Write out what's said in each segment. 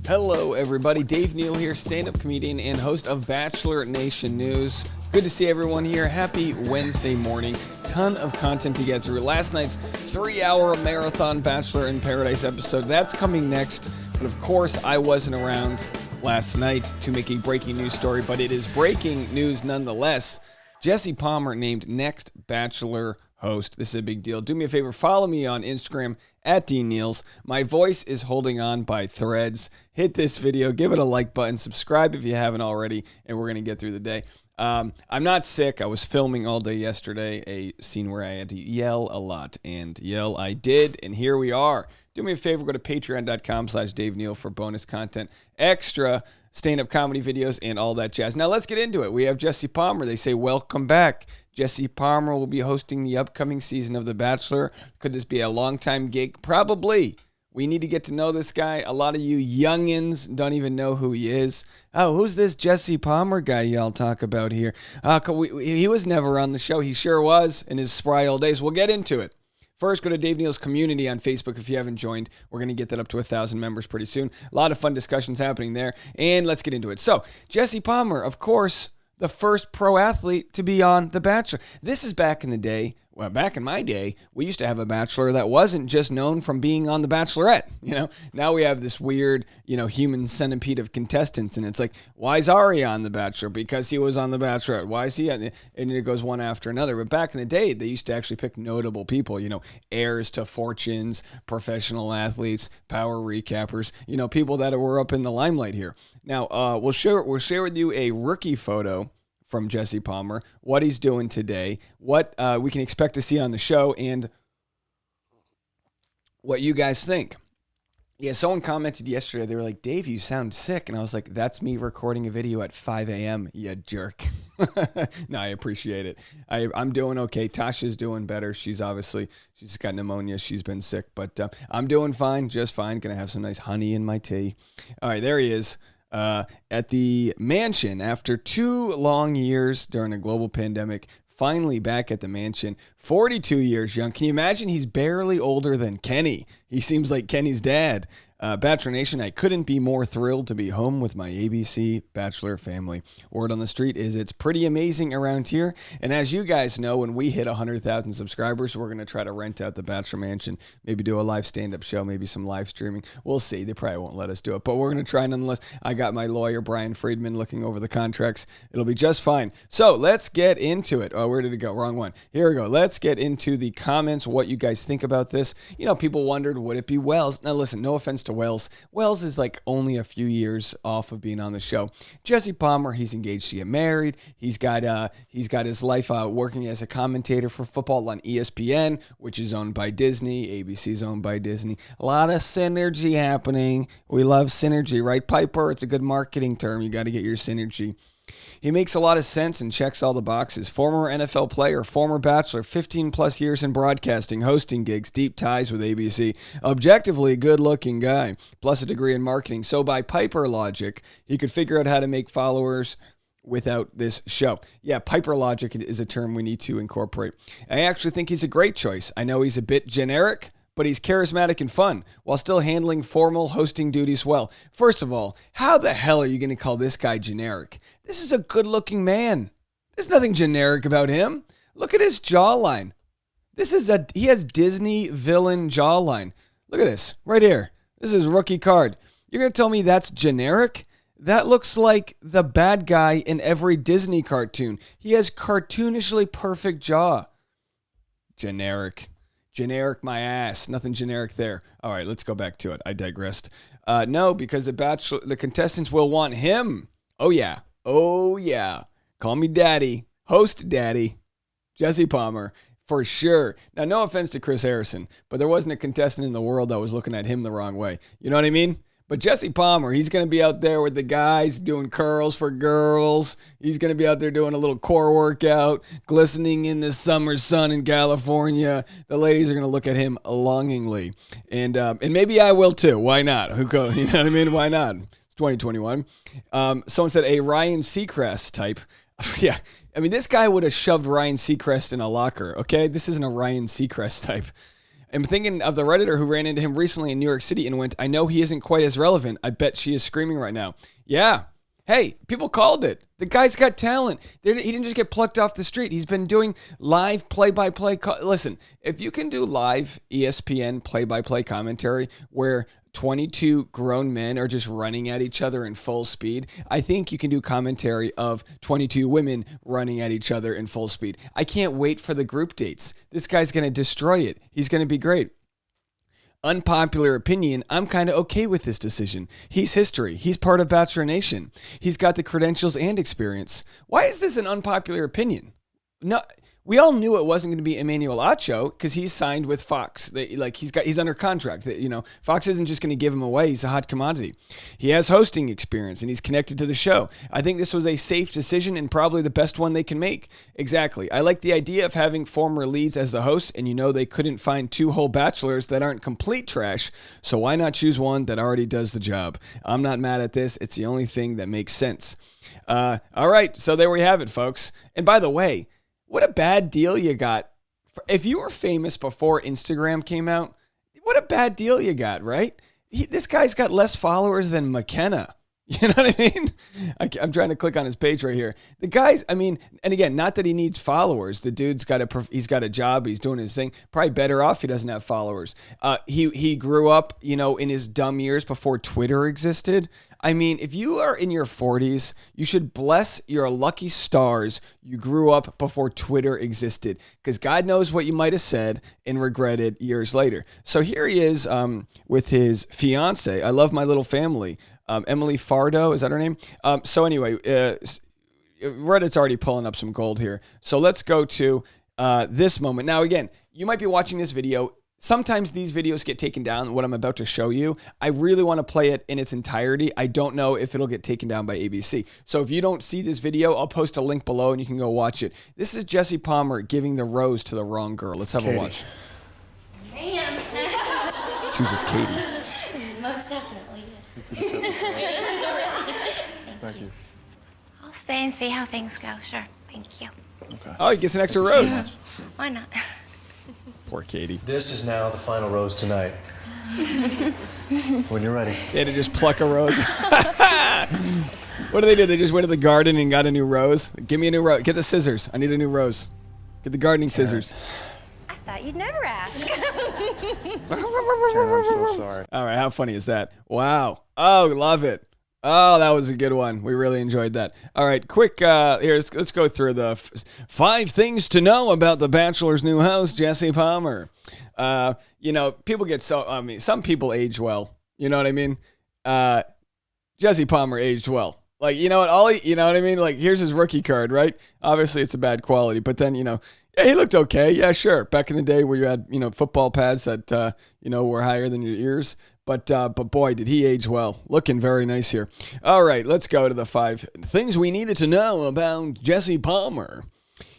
Hello, everybody. Dave Neal here, stand-up comedian and host of Bachelor Nation News. Good to see everyone here. Happy Wednesday morning. Ton of content to get through. Last night's 3-hour marathon Bachelor in Paradise episode. That's coming next. But of course, I wasn't around last night to make a breaking news story, but it is breaking news nonetheless. Jesse Palmer named next Bachelor host. This is a big deal. Do me a favor, follow me on Instagram at DNeals. My voice is holding on by threads. Hit this video, give it a like button, subscribe if you haven't already, and we're going to get through the day. I'm not sick. I was filming all day yesterday, a scene where I had to yell a lot, and yell I did, and here we are. Do me a favor, go to patreon.com/Dave Neal for bonus content, extra stand-up comedy videos, and all that jazz. Now let's get into it. We have Jesse Palmer. They say, welcome back. Jesse Palmer will be hosting the upcoming season of The Bachelor. Could this be a long-time gig? Probably. We need to get to know this guy. A lot of you youngins don't even know who he is. Oh, who's this Jesse Palmer guy y'all talk about here? He was never on the show. He sure was in his spry old days. We'll get into it. First, go to Dave Neal's community on Facebook if you haven't joined. We're going to get that up to 1,000 members pretty soon. A lot of fun discussions happening there, and let's get into it. So, Jesse Palmer, of course, the first pro athlete to be on The Bachelor. This is back in the day. Well, back in my day, we used to have a Bachelor that wasn't just known from being on The Bachelorette. Now we have this weird, human centipede of contestants, and it's like, why is Ari on The Bachelor? Because he was on The Bachelorette. Why is he on? And it goes one after another. But back in the day, they used to actually pick notable people, heirs to fortunes, professional athletes, power recappers, people that were up in the limelight here. Now, we'll share with you a rookie photo from Jesse Palmer, what he's doing today, what we can expect to see on the show, and what you guys think. Yeah, someone commented yesterday, they were like, Dave, you sound sick. And I was like, that's me recording a video at 5 a.m., you jerk. No, I appreciate it. I'm doing okay. Tasha's doing better. She's got pneumonia. She's been sick, but I'm doing fine, just fine. Gonna have some nice honey in my tea. All right, there he is. At the mansion after 2 long years during a global pandemic, finally back at the mansion, 42 years young. Can you imagine? He's barely older than Kenny. He seems like Kenny's dad. Bachelor Nation, I couldn't be more thrilled to be home with my ABC Bachelor family. Word on the street is it's pretty amazing around here. And as you guys know, when we hit 100,000 subscribers, we're going to try to rent out the Bachelor Mansion, maybe do a live stand-up show, maybe some live streaming. We'll see. They probably won't let us do it, but we're going to try nonetheless. I got my lawyer, Brian Friedman, looking over the contracts. It'll be just fine. So let's get into it. Oh, where did it go? Wrong one. Here we go. Let's get into the comments, what you guys think about this. People wondered, would it be Wells? Now, listen, no offense to Wells. Wells is like only a few years off of being on the show. Jesse Palmer, he's engaged to get married. He's got his life working as a commentator for football on ESPN, which is owned by Disney. ABC's owned by Disney. A lot of synergy happening. We love synergy, right, Piper? It's a good marketing term. You got to get your synergy. He makes a lot of sense and checks all the boxes. Former NFL player, former Bachelor, 15 plus years in broadcasting, hosting gigs, deep ties with ABC. Objectively good-looking guy, plus a degree in marketing. So by Piper logic, he could figure out how to make followers without this show. Yeah, Piper logic is a term we need to incorporate. I actually think he's a great choice. I know he's a bit generic, but he's charismatic and fun while still handling formal hosting duties well. First of all, how the hell are you going to call this guy generic? This is a good-looking man. There's nothing generic about him. Look at his jawline. He has Disney villain jawline. Look at this right here. This is rookie card. You're going to tell me that's generic? That looks like the bad guy in every Disney cartoon. He has cartoonishly perfect jaw. Generic. Generic my ass. Nothing generic there. All right, let's go back to it. I digressed. No, because the contestants will want him. Oh, yeah. Oh, yeah. Call me daddy. Host daddy. Jesse Palmer. For sure. Now, no offense to Chris Harrison, but there wasn't a contestant in the world that was looking at him the wrong way. You know what I mean? But Jesse Palmer, he's going to be out there with the guys doing curls for girls. He's going to be out there doing a little core workout, glistening in the summer sun in California. The ladies are going to look at him longingly. And maybe I will too. Why not? You know what I mean? Why not? It's 2021. Someone said a Ryan Seacrest type. Yeah. I mean, this guy would have shoved Ryan Seacrest in a locker, okay? This isn't a Ryan Seacrest type. I'm thinking of the Redditor who ran into him recently in New York City and went, I know he isn't quite as relevant. I bet she is screaming right now. Yeah. Hey, people called it. The guy's got talent. He didn't just get plucked off the street. He's been doing live play-by-play. Listen, if you can do live ESPN play-by-play commentary where 22 grown men are just running at each other in full speed, I think you can do commentary of 22 women running at each other in full speed. I can't wait for the group dates. This guy's going to destroy it. He's going to be great. Unpopular opinion, I'm kind of okay with this decision. He's history. He's part of Bachelor Nation. He's got the credentials and experience. Why is this an unpopular opinion? No, we all knew it wasn't going to be Emmanuel Acho because he's signed with Fox. He's under contract. Fox isn't just going to give him away. He's a hot commodity. He has hosting experience and he's connected to the show. I think this was a safe decision and probably the best one they can make. Exactly. I like the idea of having former leads as the host, and they couldn't find 2 whole bachelors that aren't complete trash, so why not choose one that already does the job? I'm not mad at this. It's the only thing that makes sense. All right, so there we have it, folks. And by the way, what a bad deal you got. If you were famous before Instagram came out, what a bad deal you got, right? This guy's got less followers than McKenna. You know what I mean? I'm trying to click on his page right here. The guy's, and again, not that he needs followers. The dude's he's got a job. He's doing his thing. Probably better off he doesn't have followers. He grew up, in his dumb years before Twitter existed. If you are in your 40s, you should bless your lucky stars you grew up before Twitter existed, because God knows what you might have said and regretted years later. So here he is with his fiance. I love my little family. Emily Fardo, is that her name? So anyway, Reddit's already pulling up some gold here. So let's go to this moment. Now, again, you might be watching this video. Sometimes these videos get taken down, what I'm about to show you. I really want to play it in its entirety. I don't know if it'll get taken down by ABC. So if you don't see this video, I'll post a link below and you can go watch it. This is Jesse Palmer giving the rose to the wrong girl. Let's have a watch. Man. Chooses Katie. Most definitely, yes. Thank you. I'll stay and see how things go. Sure. Thank you. Okay. Oh, he gets an extra rose. Yeah. Why not? Poor Katie. This is now the final rose tonight. When you're ready. They had to just pluck a rose. What do? They just went to the garden and got a new rose? Give me a new rose. Get the scissors. I need a new rose. Get the gardening scissors. I thought you'd never ask. Karen, I'm so sorry. All right, how funny is that? Wow. Oh, love it. Oh, that was a good one. We really enjoyed that. All right, quick, let's go through the 5 things to know about The Bachelor's new host, Jesse Palmer. People get some people age well. You know what I mean? Jesse Palmer aged well. Like, you know what? You know what I mean? Like, here's his rookie card, right? Obviously, it's a bad quality, but then, yeah, he looked okay. Yeah, sure. Back in the day where you had, football pads that, were higher than your ears. But boy, did he age well. Looking very nice here. All right, let's go to the 5 things we needed to know about Jesse Palmer.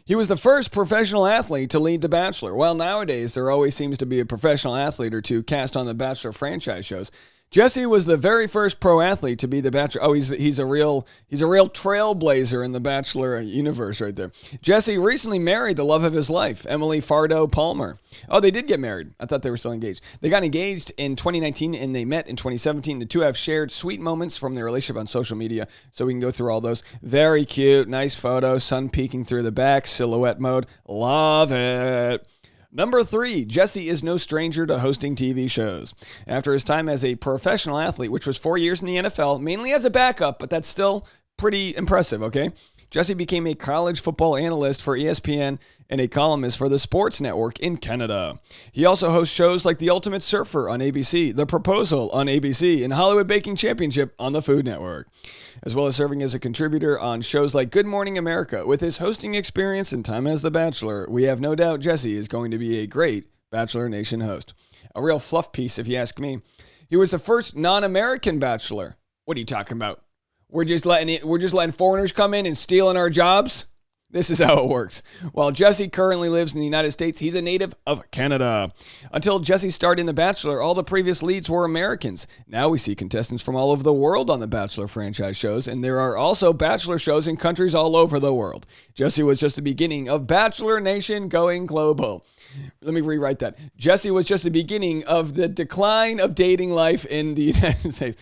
He was the first professional athlete to lead The Bachelor. Well, nowadays, there always seems to be a professional athlete or two cast on The Bachelor franchise shows. Jesse was the very first pro athlete to be The Bachelor. Oh, he's a real trailblazer in The Bachelor universe right there. Jesse recently married the love of his life, Emily Fardo Palmer. Oh, they did get married. I thought they were still engaged. They got engaged in 2019 and they met in 2017. The two have shared sweet moments from their relationship on social media, so we can go through all those. Very cute, nice photo, sun peeking through the back, silhouette mode. Love it. Number 3, Jesse is no stranger to hosting TV shows. After his time as a professional athlete, which was 4 years in the NFL, mainly as a backup, but that's still pretty impressive, okay? Jesse became a college football analyst for ESPN and a columnist for the Sports Network in Canada. He also hosts shows like The Ultimate Surfer on ABC, The Proposal on ABC, and Hollywood Baking Championship on the Food Network, as well as serving as a contributor on shows like Good Morning America. With his hosting experience and time as The Bachelor, we have no doubt Jesse is going to be a great Bachelor Nation host. A real fluff piece, if you ask me. He was the first non-American Bachelor. What are you talking about? We're just letting foreigners come in and stealing our jobs? This is how it works. While Jesse currently lives in the United States, he's a native of Canada. Until Jesse started in The Bachelor, all the previous leads were Americans. Now we see contestants from all over the world on the Bachelor franchise shows, and there are also Bachelor shows in countries all over the world. Jesse was just the beginning of Bachelor Nation going global. Let me rewrite that. Jesse was just the beginning of the decline of dating life in the United States.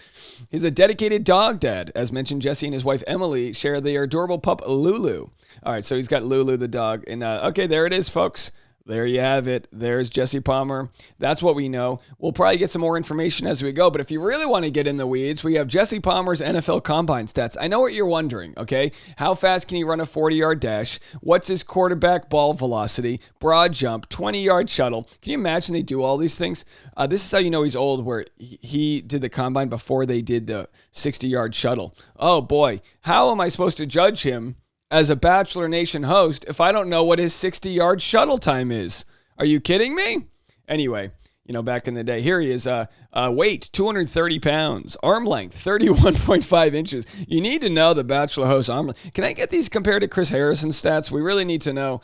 He's a dedicated dog dad. As mentioned, Jesse and his wife Emily share their adorable pup Lulu. All right, so he's got Lulu the dog. And okay, there it is, folks. There you have it. There's Jesse Palmer. That's what we know. We'll probably get some more information as we go, but if you really want to get in the weeds, we have Jesse Palmer's NFL Combine stats. I know what you're wondering, okay? How fast can he run a 40-yard dash? What's his quarterback ball velocity, broad jump, 20-yard shuttle? Can you imagine they do all these things? This is how you know he's old, where he did the Combine before they did the 60-yard shuttle. Oh, boy. How am I supposed to judge him as a Bachelor Nation host if I don't know what his 60-yard shuttle time is? Are you kidding me? Anyway, back in the day, here he is. Weight, 230 pounds. Arm length, 31.5 inches. You need to know the Bachelor host arm length. Can I get these compared to Chris Harrison's stats? We really need to know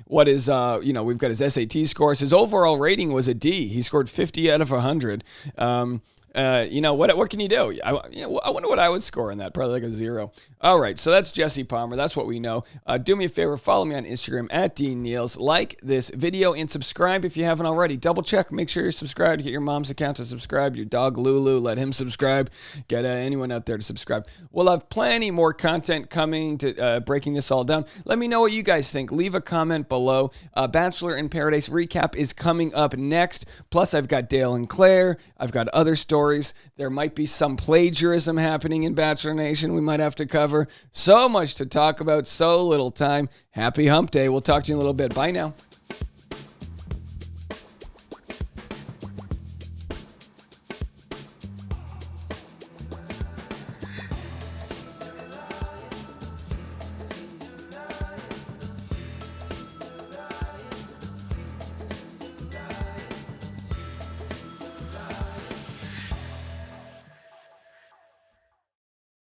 what is, we've got his SAT scores. His overall rating was a D. He scored 50 out of 100. What can you do? I wonder what I would score in that. Probably like a 0. All right, so that's Jesse Palmer. That's what we know. Do me a favor, follow me on Instagram at Dean Niels. Like this video and subscribe if you haven't already. Double check, make sure you're subscribed. Get your mom's account to subscribe. Your dog Lulu, let him subscribe. Get anyone out there to subscribe. We'll have plenty more content coming to breaking this all down. Let me know what you guys think. Leave a comment below. Bachelor in Paradise recap is coming up next. Plus, I've got Dale and Claire. I've got other stories. There might be some plagiarism happening in Bachelor Nation we might have to cover. So much to talk about, so little time. Happy hump day. We'll talk to you in a little bit. Bye now.